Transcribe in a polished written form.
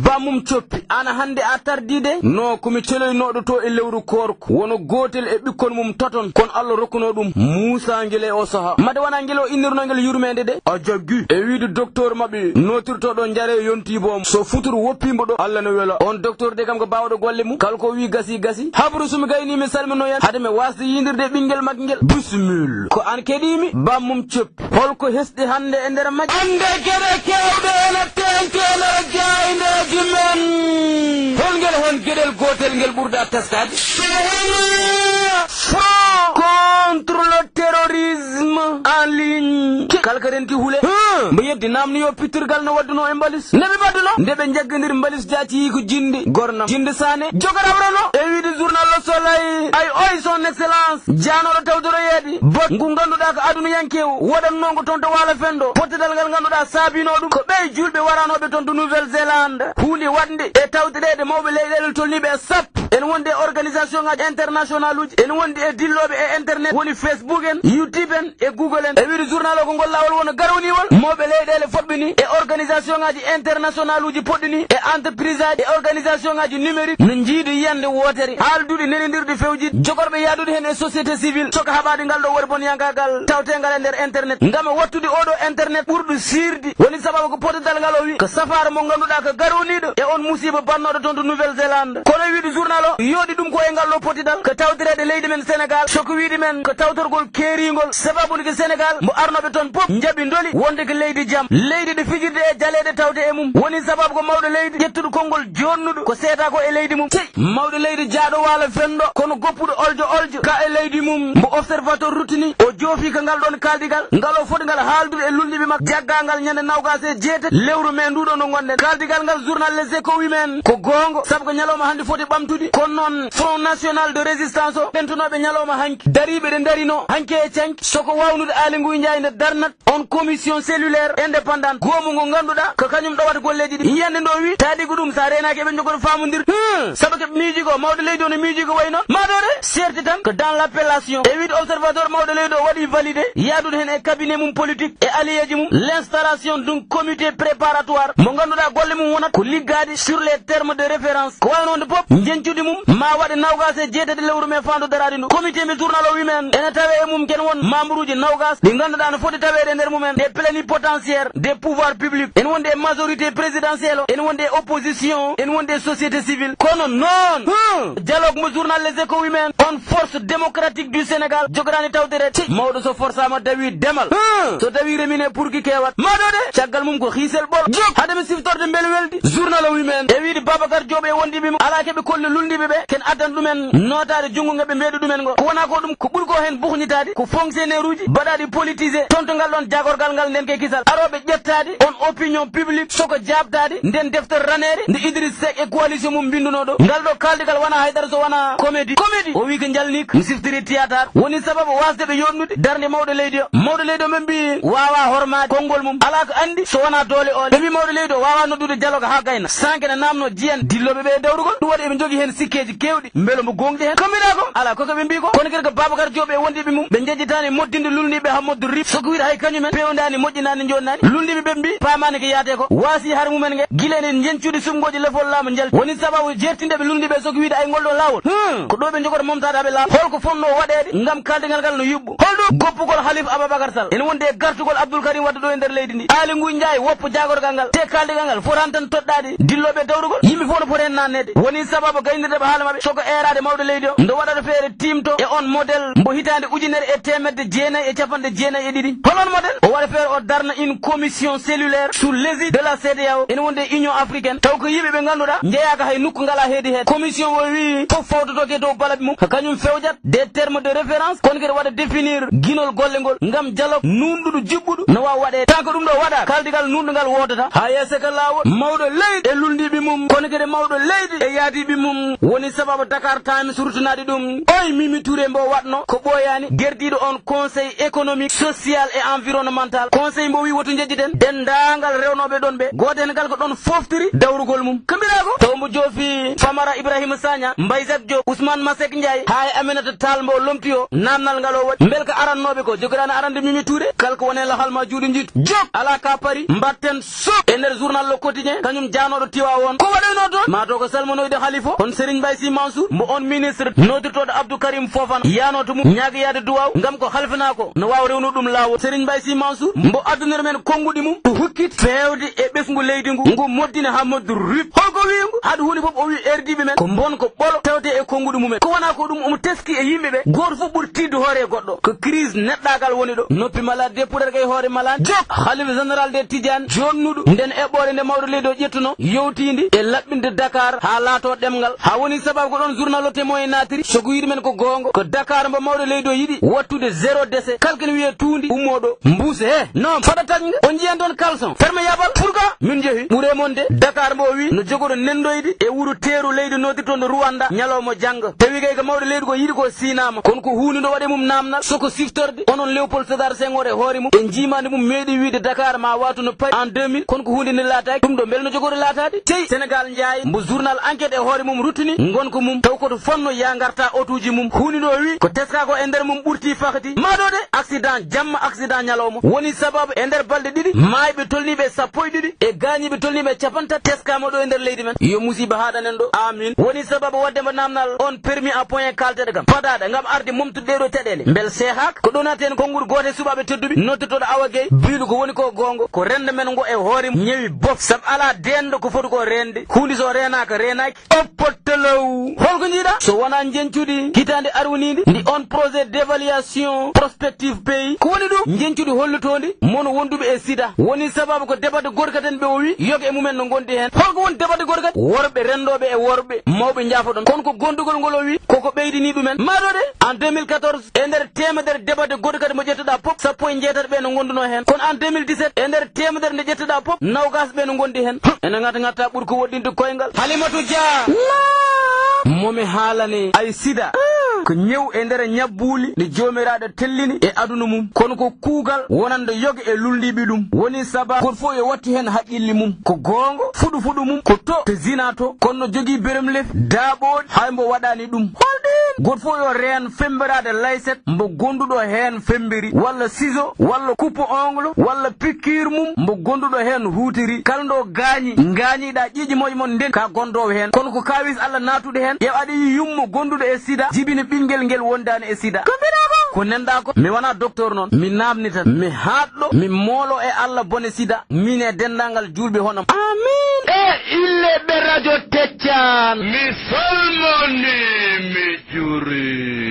bamum coppi ana hande a tardide no komi celoynoɗo to e lewru korko wono gotel e ɓikkon mum taton kon Allah rokkuno ɗum Moussa Ngel e o saha made wana ngel o innirno ngel yurmede de a jaggi e wiide docteur mabɓe notirtoɗo jare yontibom so futuru woppimo ɗo Allah no wela on docteur de kam ko bawɗo golle mum kala ko wi gasi habru sumi gayni mi salmino yan hade me wasde yindirde ɓinguel maggel bismil ko an keɗimi bammum coppi holko hesɗi hande e nder majji ande gueɗe kewɗe ene tenkele gayneji men holngel hon gueɗel gotel ngel ɓurda teskade contre le terrorisme en ligne kalka renti hule mbo yeddi namni yo pittirgal no wadduno e mbalis ndeɓe badduno ndeɓe jaggodir mbalis jaati ko jinde gornam jinde sane jogoɗabrano e wiide journal Le Soleil ay oy son excellence janoɗo tawdoro yeedi bot ngu ganduɗa ko aduna yankewo woɗannongo toon to waala fendo pottedal ngal ganduɗa saabino ɗum ko ɓey julɓe waranoɓe toon to Nouvelle Zélande hunde wadde e tawteɗede mawɓe leyɗele tolniɓe e sappo en wonde organisation ngaji international uji en wonde e dilloɓe e internet woni Facebook en YouTube en e Google en e wiide journal o ko ngol lawol wona garwniwol mawɓe leyɗele foɗɓini e organisation ngaji international uji poɗɗini e entreprise aji e organisation ngaji numérique no jiidi yiyande wotere haalduɗi nenidirɗi fewji jogorɓe yaadude hen e société civile soka haɓade ngal ɗo wori bon yankagal tawtegal e nder internet ngam wattude oɗo internet ɓurɗo sirdi woni sababu ko potedal ngal o wi ko safara mo ganduɗa ko garwniɗo e on musiba bannoɗo toon to Nouvelle Zélande kono wiide journal o yooɗi ɗum ko e ngal ɗo potidal ko tawtirede leydi men Sénégal soko wiide men ko tawtorgol keerigol sababude ko Sénégal mo arnoɓe toon pop jaaɓi doli wonde ko leydi jaam leydi ɗo fijirde e jaleɗe tawde e mum woni sababu ko mawɗo leydi ƴettuɗo konngol jonnuɗo ko seeta ko e leydi mum mawɗo leydi jaaɗo waalo fenɗo kono goppuɗo oljo ka e leydi mum mbo observateur ruttini o joofi ko ngal ɗon kaldigal ngal o foti ngal haaldude e lulɗiɓe makko jaggangal ñande nawgas e jeetati lewru men nduɗo no gonɗen kaldigal ngal journal Les Échos wi men ko gonga saabu ko ñalawma hande foti ɓamtude kono noon Front National de Résistance o ɓentunoɓe ñalawma hanki dariɓe ɗe darino hanki e canki soko wawnude Aly Ngouille Ndiaye nde darnat on commission cellulaire indépendante goomu ngo ganduɗa ko kañum ɗowata golleji ɗi yiyande ndo wi taadi ko ɗum sa renaki eɓe jogoto famodir saabu keɓe miiji ko mawɗo leydi o no miiji ko way noon maɗore certi tan ko dans l'appellation e wiide observateur mawɗo leydi o waɗi validé yaadude hen e cabinet mum politique e alliéji mum l'installation d'un comité préparatoire mo ganduɗa golle mum wonat ko liggade sur les termes de référence ko waynode pop jencude mum ma waɗe nawgas e jeetati lewru me fandu darade ndu comité mi journal o wimen ene tawe e mum ken won membre uji nawgas ɗi ganduɗa no foti tawede nder mumen des plénipotentiaires des pouvoirs publics en wonde e majorité présidentielle o en wonde e opposition en wonde e société civile kono noon dialogue mo journal Les Échos wimen on force démocratique du Sénégal jogorani tawtere mawɗo so forçama dawi demal so dawi remine pour ki kewat maɗode caggal mum ko hiisel ɓol jog hade mi siftorde beele weldi journal o wimen e wiide Babacar Diop e wondiɓe mum ala keɓe kolle luldiɓe ɓe ken addan ɗumen notade junggo ngeɓe mbeeɗu ɗumen go ko wona ko ɗum ko ɓuuri ko hen buhnitade ko fonctionnaire uji mbaɗaɗi politisé toon to ngal ɗon jagorgal ngal nden ke kisal aroɓe ƴettade on opinion publique soko jabtade nden deftere ranere nde Idriss Seck e coalition mum binduno ɗo ngal ɗo kaldigal wona haydara so wona comédie o wi ko jalnik mi siftiri théâtre woni sababu wasde ɓe yonnude darde mawɗo leydi o men mbi wawa hormade konngol mum ala ko andi so wona doole ole ɓe mbi mawɗo leydi o wawa noddude dialogue ha gayna sanke ne namno jiyan dilloɓe ɓe e dawrugol ɗum waɗi eɓe jogui hen sikkeji kewɗi beelo mo gonɗi hen kombina ko ala koko ɓe mbi ko kono kadi ko Babacar Diop e wondiɓe mum ɓe jejjitani moddinde lulniɓe Hammadou Rip soko wiide hay kañumen pewdani moƴƴinani jonnani lulniɓe ɓe mbi pamani ko yaate ko waasi har mumen nge guila enen jencude sumgoji lefol laamu jalti woni sababu jertindeɓe lulniɓe soko wiide ay ngol ɗo lawol ko ɗo ɓe jogoto momtade aɓe laamu holko fonno waɗede gam kaldigal ngal no yuɓɓu holɗo goppugol Halif Ababacar Sall ene wonde e gartugol Abdoul Karim Wade ɗo e nder leydi ndi Aly Ngouille Ndiaye woppo jagorgal ngal te kaldigal ngal fotani tan toɗɗade dilloɓe dawrugol yimɓe fof no poti hen nannede woni sababu gaynirdeɓe haala maɓɓe soko erade mawɗo leydi o ndo waɗata feere timto e on modèle mbo hitande ujunere e temedde jeenayyi e capanɗe jeenayyi e ɗiɗi holon modèle o waɗa feere o darna une commission cellulaire sous l'égide de la CEDEAO ene wonde union africaine taw ko yimɓe ɓe ganduɗa jeeyaka hay nokku ngala heedi hen commission o wi fof fawtotoke dow balaɓe mum ko kañum fewjat des termes de référence kono kadi waɗa définir guinol golle ngol ngam dialogue nunɗuɗo juɓɓuɗo no wawa waɗede tan ko ɗum ɗo waɗa kaldigal nunɗugal wodata ha yeese ka lawol mawɗo leydi e lulndiɓe mum kono kadi mawɗo leydi e yaadiɓe mum woni sababu Dakar Times rutanade ɗum oy Mimi Touré mbo watno ko ɓoyani gerdiɗo on conseil économique social et environnemental conseil mbo wi woto jejjiten dendagal rewnoɓe ɗon ɓe goten gal ko ɗon foftiri dawrugol mum kambirako taw mbo joofi Famara Ibrahima Sagna Mbaysat Diop Ousmane Masek Ndiaye ha e Aminata Tall mbo lomtiyo namnal ngal o waɗi bel ko arannoɓe ko jogirani arande Mimi Touré kala ko wone lahalma juuɗe jiitu jok ala ka pari mbatten sok e nder journal Le Quotidien kañum janoɗo tiwa won ko waɗayno toon mato ko salmonoyde haalifo on Serigne Mbaye Sy Mansour mbo on ministre nodirtoɗo Abdou Karim Fofana yanoto mum ñagueyade duwaw ngam ko halfina ko no wawa rewnu ɗum lawol Serigne Mbaye Sy Mansour mbo addunere men konguɗi mum hukkit fewde e ɓesgu leydi ngu moddine Hammadou Rip holko wingu haɗa hunde foof o wi erdiɓe men ko bon ko ɓolo tewte e konguɗi mumen ko wona ko ɗum omo teski e yimɓeɓe goto fof ɓuuri tidde hoore e goɗɗo ko crise neɗɗagal woni ɗo noppi malade deputere kay hoore malade jok khalife général de Tidiane jonnuɗo nden eɓɓore nde mawɗo leydi o ƴettuno yewtidi e laɓɓinde Dakar ha laato ɗemgal ha woni sababu ko ɗon journal o témoin natiri soko yiɗi men ko gonga ko Dakar mbo mawɗo leydi o yiɗi wattude 0 décès kalkene wiye tuundi ummoɗo mbuuse he non faɗa tañga on jiyan toon caleçon ferme yabal pourquoi min jeehi ɓuure mon de Dakar mbo wi no jogoɗo nendoyde e wuuro teeru leydi nodirtoɗo Rwanda ñalawma jangga tawi kay ko mawɗo leydi ko yiɗi ko sinama kono ko hunde ndo waɗe mum namnal soko siftorde onon Léopold Sédar Senghor e hoore mum e jimande mum meeɗi wiide Dakar ma watu no payi en 2000 kono ko hunde nde laataki ɗum ɗo beele no jogoɗo laatade sey Sénégal jaayi mbo journal enquête e hoore mum ruttini gonko mum taw koto fonno ya garta otuji mum hunde ɗo wi ko teska ko e nder mum ɓurti fakati maɗo de accident jamma accident ñalawma woni sababu e nder balɗe ɗiɗi mayɓe tolniɓe 12 e gañiɓe tolniɓe 50 teskama ɗo e nder leydi men yo musiba haɗanen ɗo amin woni sababu waddema namdal on permis à point kalteɗe kam fadade gam arde momtude ɗeɗo teɗele bel sehak ko ɗonaten konngol gote suɓaɓe tedduɓe noddotoɗo Awa Gueye biɗo ko woni ko gongo ko rende men ngo e hoore ñewi bof saabu ala dendo ko foti ko rende hunde so renaka renaki oppottolow holko jiiɗa so wona jencuɗi hitande arwinide ndi on projet d' évaluation prospective pays ko woni ɗum jencuɗi hollutodi mono wonduɓe e sida woni sababu ko debade gorkaten ɓe o wi yoga e mumen no gondi hen holko woni debade gorkate worɓe rendoɓe e worɓe mawɓe jaafa ɗon kono ko gondugol ngol o wi koko ɓeydini ɗumen maɗode en 2014 e nder temedere debade gorkate mo ƴettuɗa pop sappo e jeetati ɓe no gonduno hen kono en 2017 e nder temedere nde ƴettuɗa pop nawgas ɓe no gondi hen ene gatta ɓuuri ko woɗɗinde koyngal Halimatou Dia momi haalane ay sida ko ñew e nder ñabbuli ne jomiraɗo tellini e aduna mum kono ko kuugal wonande yoga e lulliɓe ɗum woni sababu goto fof yo watti hen haqqille mum ko gongo fuɗu mum ko to zina to kono jogui berem lef daaɓoɗi hay mbo waɗani ɗum holɗin goto fof yo reen fembirade layset mbo gonduɗo hen fembiri walla ciseau walla coupe ongle walla piqûre mum mbo gonduɗo hen hutiri kala ndo gañiɗa ƴiƴi moƴe mon nden ka gondowo hen kono ko kawis Allah natuɗo hen ƴew aɗa yi yummo gonduɗo e sida jibini ɓinguel ngel wondani e sida ko nenda ko mi wona docteur noon mi namni tan mi haɗɗo mi moolo e Allah bone sida min e dendagal julɓe honam amin e ille ɓe radio Teccan mi salmoni mi juuri